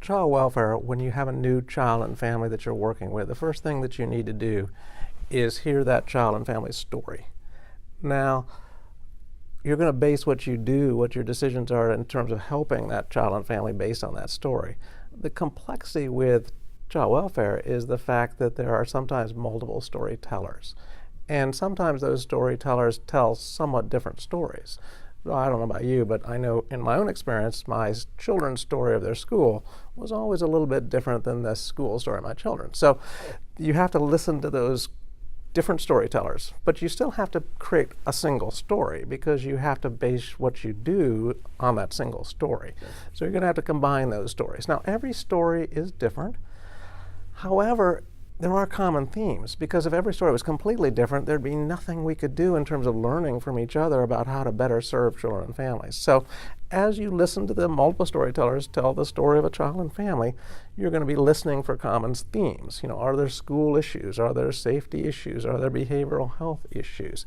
Child welfare, when you have a new child and family that you're working with, the first thing that you need to do is hear that child and family's story. Now, you're going to base what you do, what your decisions are in terms of helping that child and family based on that story. The complexity with child welfare is the fact that there are sometimes multiple storytellers. And sometimes those storytellers tell somewhat different stories. Well, I don't know about you, but I know in my own experience, my children's story of their school was always a little bit different than the school story of my children. So you have to listen to those different storytellers, but you still have to create a single story because you have to base what you do on that single story. So you're going to have to combine those stories. Now, every story is different. However, there are common themes, because if every story was completely different, there'd be nothing we could do in terms of learning from each other about how to better serve children and families. So as you listen to the multiple storytellers tell the story of a child and family, you're going to be listening for common themes. Are there school issues? Are there safety issues? Are there behavioral health issues?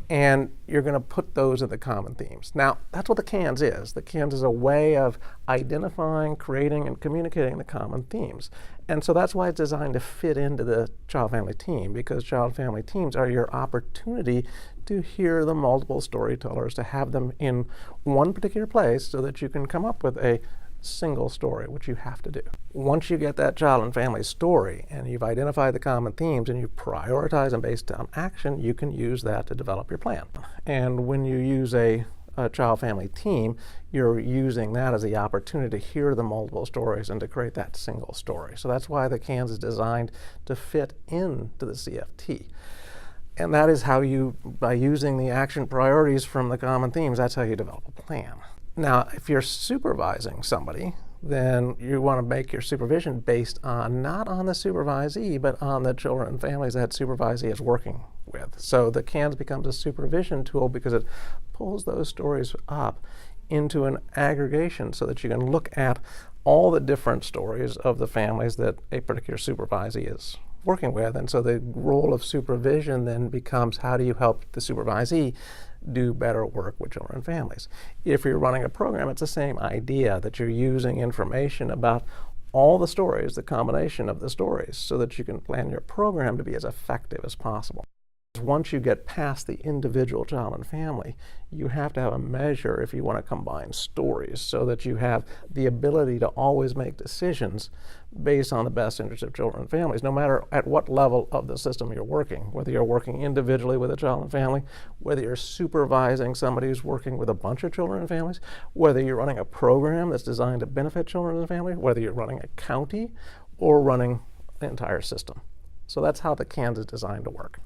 And you're going to put those in the common themes. Now, that's what the CANS is. The CANS is a way of identifying, creating, and communicating the common themes. And so that's why it's designed to fit into the child-family team, because child-family teams are your opportunity to hear the multiple storytellers, to have them in one particular place so that you can come up with a single story, which you have to do. Once you get that child and family story and you've identified the common themes and you prioritize them based on action, you can use that to develop your plan. And when you use a child family team, you're using that as the opportunity to hear the multiple stories and to create that single story. So that's why the CANS is designed to fit into the CFT. And that is how you, by using the action priorities from the common themes, that's how you develop a plan. Now, if you're supervising somebody, then you want to make your supervision based on, not on the supervisee, but on the children and families that supervisee is working with. So the CANS becomes a supervision tool because it pulls those stories up into an aggregation so that you can look at all the different stories of the families that a particular supervisee is working with. And so the role of supervision then becomes, how do you help the supervisee do better work with children and families? If you're running a program, it's the same idea, that you're using information about all the stories, the combination of the stories, so that you can plan your program to be as effective as possible. Once you get past the individual child and family, you have to have a measure if you want to combine stories, so that you have the ability to always make decisions based on the best interest of children and families, no matter at what level of the system you're working, whether you're working individually with a child and family, whether you're supervising somebody who's working with a bunch of children and families, whether you're running a program that's designed to benefit children and families, whether you're running a county or running the entire system. So that's how the CANS is designed to work.